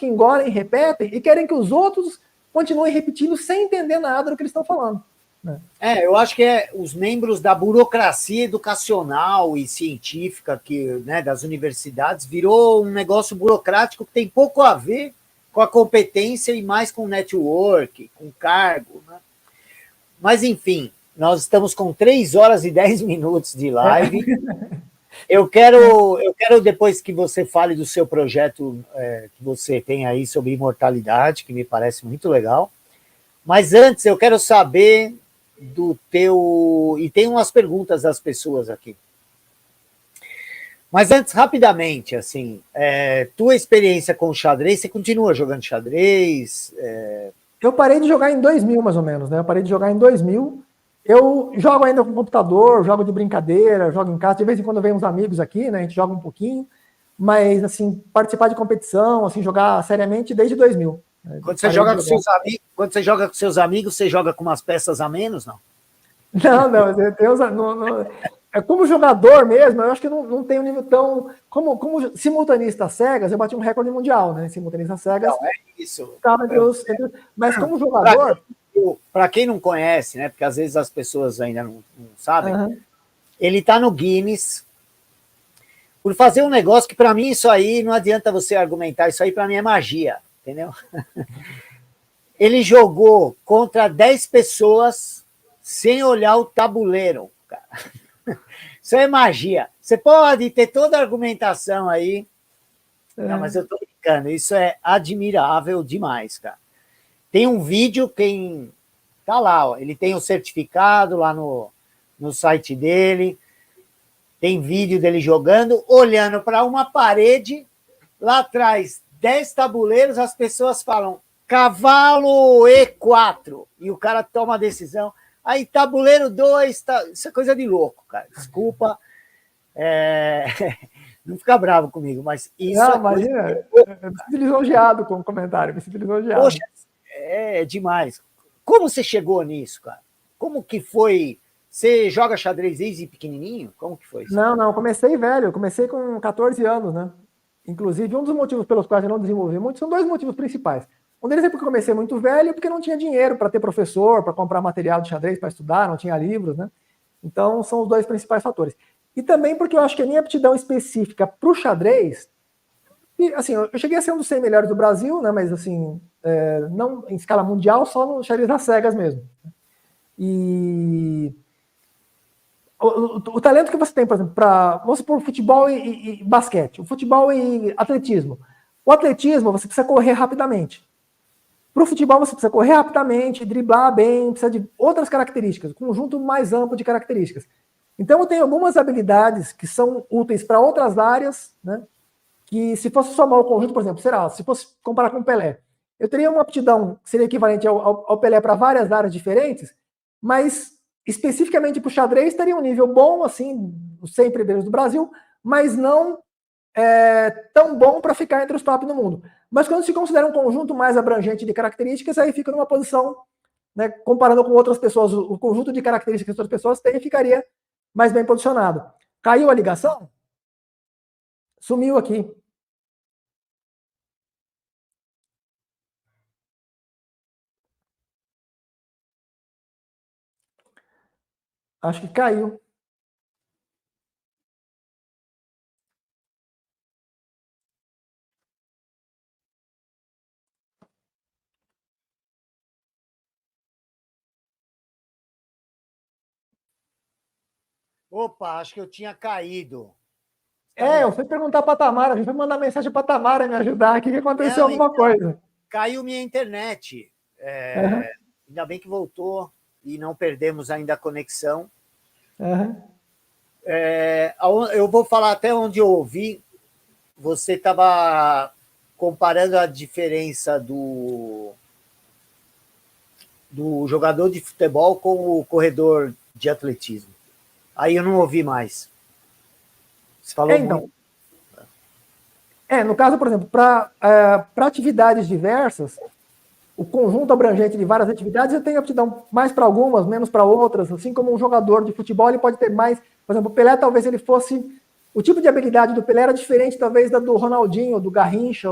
que engolem, repetem e querem que os outros continuem repetindo sem entender nada do que eles estão falando. Né? Eu acho que os membros da burocracia educacional e científica né, das universidades virou um negócio burocrático que tem pouco a ver com a competência e mais com network, com cargo. Né? Mas, enfim, nós estamos com 3 horas e 10 minutos de live. Eu quero, depois que você fale do seu projeto que você tem aí sobre imortalidade, que me parece muito legal. Mas antes, eu quero saber do teu... E tem umas perguntas das pessoas aqui. Mas antes, rapidamente, assim, tua experiência com xadrez, você continua jogando xadrez? Eu parei de jogar em 2000, mais ou menos, né? Eu parei de jogar em 2000. Eu jogo ainda com computador, jogo de brincadeira, jogo em casa. De vez em quando vem uns amigos aqui, né? A gente joga um pouquinho. Mas, assim, participar de competição, assim, jogar seriamente desde 2000. Quando você joga com seus amigos, você joga com umas peças a menos, não? Não, é como jogador mesmo, eu acho que não tem um nível tão... Como simultanista cegas, eu bati um recorde mundial, né? Simultanista cegas. Não, é isso. Mas como jogador... Para quem não conhece, né? Porque às vezes as pessoas ainda não sabem, ele está no Guinness por fazer um negócio que, para mim, isso aí, não adianta você argumentar, isso aí para mim é magia, entendeu? Ele jogou contra 10 pessoas sem olhar o tabuleiro, cara. Isso é magia. Você pode ter toda a argumentação aí, não, mas eu tô brincando, isso é admirável demais, cara. Tem um vídeo, quem tá lá, ó, ele tem o certificado lá no site dele, tem vídeo dele jogando, olhando para uma parede, lá atrás, 10 tabuleiros, as pessoas falam, cavalo E4, e o cara toma a decisão, aí tabuleiro 2, isso é coisa de louco, cara, desculpa, não fica bravo comigo, mas isso imagina, eu me sinto lisonjeado com o comentário, me sinto lisonjeado. Poxa, é demais. Como você chegou nisso, cara? Como que foi? Você joga xadrez desde pequenininho? Como que foi isso? Não, comecei velho, eu comecei com 14 anos, né? Inclusive, um dos motivos pelos quais eu não desenvolvi muito são 2 motivos principais. Um deles é porque eu comecei muito velho e porque não tinha dinheiro para ter professor, para comprar material de xadrez para estudar, não tinha livros, né? Então, são os 2 principais fatores. E também porque eu acho que a minha aptidão específica para o xadrez, e, assim, eu cheguei a ser um dos 100 melhores do Brasil, né? Mas, assim, não em escala mundial, só no xadrez das cegas mesmo. E o talento que você tem, por exemplo, vamos supor, futebol e basquete, o futebol e atletismo. O atletismo, você precisa correr rapidamente. Para o futebol, você precisa correr rapidamente, driblar bem, precisa de outras características, um conjunto mais amplo de características. Então, eu tenho algumas habilidades que são úteis para outras áreas, né? Que se fosse somar o conjunto, por exemplo, se fosse comparar com o Pelé, eu teria uma aptidão que seria equivalente ao Pelé para várias áreas diferentes, mas especificamente para o xadrez teria um nível bom, assim, os 100 primeiros do Brasil, mas não tão bom para ficar entre os top no mundo. Mas quando se considera um conjunto mais abrangente de características, aí fica numa posição, né, comparando com outras pessoas, o conjunto de características que outras pessoas têm, ficaria mais bem posicionado. Caiu a ligação? Sumiu aqui. Acho que caiu. Opa, acho que eu tinha caído. Eu fui perguntar para a Tamara, a gente foi mandar mensagem para a Tamara me ajudar aqui, que aconteceu alguma coisa. Caiu minha internet. Ainda bem que voltou e não perdemos ainda a conexão. Eu vou falar até onde eu ouvi. Você estava comparando a diferença do jogador de futebol com o corredor de atletismo. Aí eu não ouvi mais. Você falou muito. No caso, por exemplo, para atividades diversas, o conjunto abrangente de várias atividades, eu tenho aptidão mais para algumas, menos para outras, assim como um jogador de futebol, ele pode ter mais, por exemplo, o Pelé talvez ele fosse, o tipo de habilidade do Pelé era diferente talvez da do Ronaldinho, do Garrincha,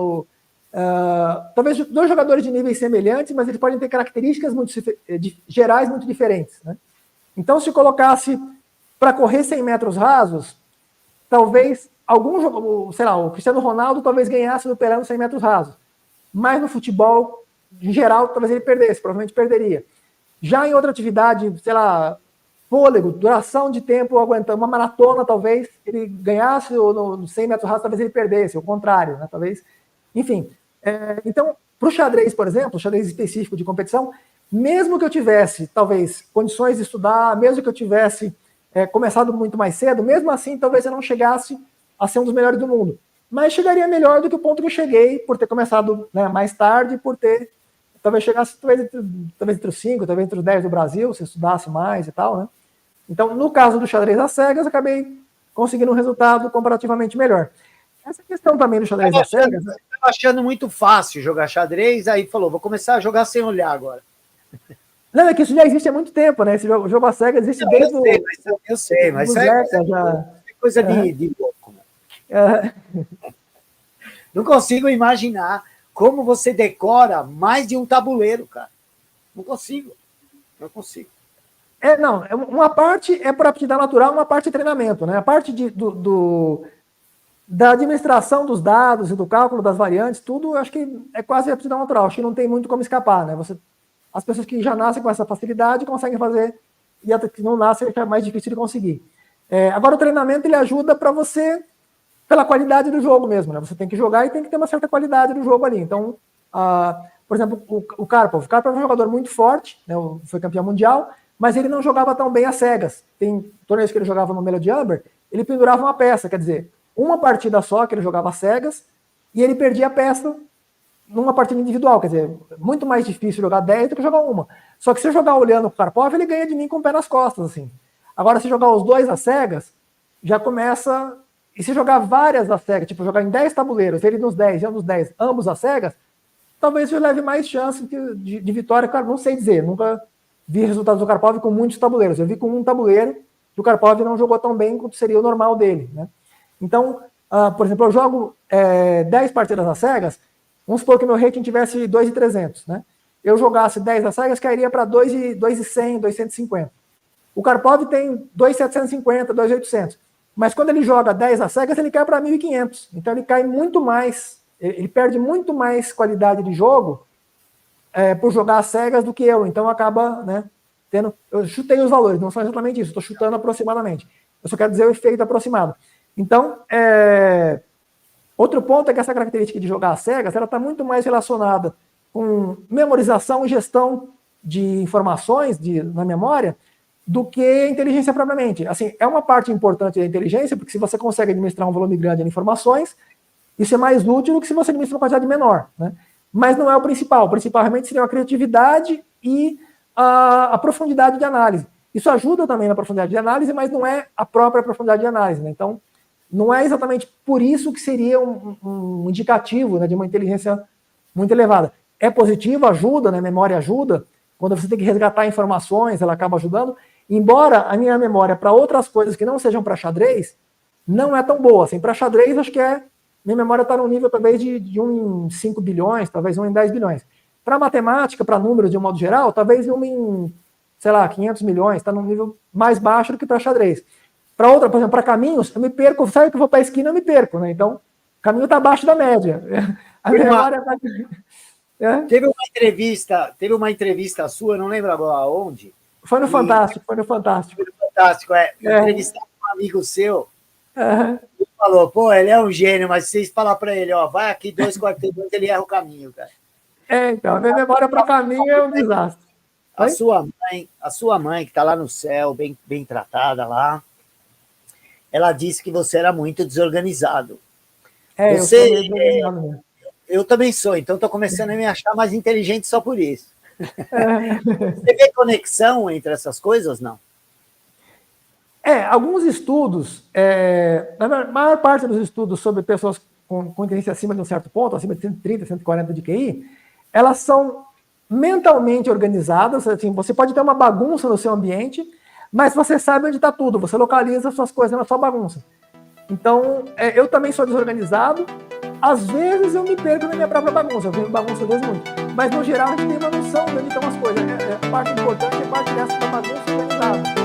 talvez dois jogadores de níveis semelhantes, mas eles podem ter características gerais muito diferentes, né? Então, se colocasse para correr 100 metros rasos, talvez algum jogador, sei lá, o Cristiano Ronaldo talvez ganhasse no Pelé nos 100 metros rasos, mas no futebol, em geral, talvez ele perdesse, provavelmente perderia. Já em outra atividade, sei lá, fôlego, duração de tempo aguentando, uma maratona, talvez ele ganhasse, ou no 100 metros rasos, talvez ele perdesse, o contrário, né? Talvez, enfim. Então, para o xadrez, por exemplo, o xadrez específico de competição, mesmo que eu tivesse, talvez, condições de estudar, mesmo que eu tivesse começado muito mais cedo, mesmo assim, talvez eu não chegasse a ser um dos melhores do mundo. Mas chegaria melhor do que o ponto que eu cheguei, por ter começado, né, mais tarde, por ter, talvez chegasse talvez entre os 5, talvez entre os 10 do Brasil, se estudasse mais e tal, né? Então, no caso do xadrez às cegas, acabei conseguindo um resultado comparativamente melhor. Essa questão também do xadrez às cegas... Você estava achando muito fácil jogar xadrez, aí falou, vou começar a jogar sem olhar agora. Não, é que isso já existe há muito tempo, né? Esse jogo às cegas existe desde o... Eu sei, mas isso é coisa de louco. Não consigo imaginar como você decora mais de um tabuleiro, cara. Não consigo. Não, uma parte é por aptidão natural, uma parte é treinamento, né? A parte da administração dos dados e do cálculo das variantes, tudo, acho que é quase aptidão natural, acho que não tem muito como escapar, né? As pessoas que já nascem com essa facilidade conseguem fazer, e as que não nascem é mais difícil de conseguir. Agora, o treinamento, ele ajuda para você, pela qualidade do jogo mesmo, né? Você tem que jogar e tem que ter uma certa qualidade do jogo ali. Então, por exemplo, o Karpov. O Karpov é um jogador muito forte, né? Foi campeão mundial, mas ele não jogava tão bem às cegas. Tem torneios que ele jogava no Melody Amber, ele pendurava uma peça, quer dizer, uma partida só que ele jogava às cegas, e ele perdia a peça numa partida individual, quer dizer, muito mais difícil jogar 10 do que jogar uma. Só que se eu jogar olhando o Karpov, ele ganha de mim com o pé nas costas, assim. Agora, se jogar os dois às cegas, já começa... E se jogar várias às cegas, tipo, jogar em 10 tabuleiros, ele nos 10 e eu nos 10, ambos às cegas, talvez eu leve mais chance de vitória. Claro, não sei dizer, nunca vi resultados do Karpov com muitos tabuleiros. Eu vi com um tabuleiro que o Karpov não jogou tão bem quanto seria o normal dele, né? Então, por exemplo, eu jogo 10 partidas às cegas, vamos supor que meu rating tivesse 2.300, né? Eu jogasse 10 às cegas, cairia para 2.100, 2.150. O Karpov tem 2.750, 2.800. Mas quando ele joga 10 às cegas, ele cai para 1.500. Então ele cai muito mais, ele perde muito mais qualidade de jogo por jogar às cegas do que eu. Então acaba, né, tendo... Eu chutei os valores, não são exatamente isso, estou chutando aproximadamente. Eu só quero dizer o efeito aproximado. Então, outro ponto é que essa característica de jogar às cegas, ela está muito mais relacionada com memorização e gestão de informações na memória do que inteligência propriamente. Assim, é uma parte importante da inteligência, porque se você consegue administrar um volume grande de informações, isso é mais útil do que se você administra uma quantidade menor, né? Mas não é o principal. O principal realmente seria a criatividade e a profundidade de análise. Isso ajuda também na profundidade de análise, mas não é a própria profundidade de análise, né? Então, não é exatamente por isso que seria um indicativo, né, de uma inteligência muito elevada. É positivo, ajuda, né? A memória ajuda. Quando você tem que resgatar informações, ela acaba ajudando. Embora a minha memória para outras coisas que não sejam para xadrez, não é tão boa. Assim, para xadrez, acho que minha memória está no nível talvez de 1 em 5 bilhões, talvez 1 em 10 bilhões. Para matemática, para números de um modo geral, talvez 1 em, sei lá, 500 milhões, está num nível mais baixo do que para xadrez. Para outra, por exemplo, para caminhos, eu me perco, sabe que eu vou para a esquina, eu me perco, né? Então, o caminho está abaixo da média. A memória está... Teve uma entrevista sua, não lembro agora onde. Foi no Fantástico. Entrevistar um amigo seu. Ele falou, pô, ele é um gênio, mas vocês falar para ele, ó, vai aqui 2 quarteirões, ele erra o caminho, cara. Então, a minha memória para caminho é um desastre. A sua mãe, que está lá no céu, bem tratada lá, ela disse que você era muito desorganizado. Eu também sou, então estou começando a me achar mais inteligente só por isso. Você vê conexão entre essas coisas, não? Alguns estudos, na maior parte dos estudos sobre pessoas com inteligência acima de um certo ponto, acima de 130, 140 de QI, elas são mentalmente organizadas, assim, você pode ter uma bagunça no seu ambiente, mas você sabe onde está tudo, você localiza suas coisas na sua bagunça. Então, eu também sou desorganizado, às vezes eu me perco na minha própria bagunça, eu vejo bagunça às vezes muito, mas no geral a gente tem uma noção de onde estão as coisas. A parte importante é a parte dessa da bagunça organizada.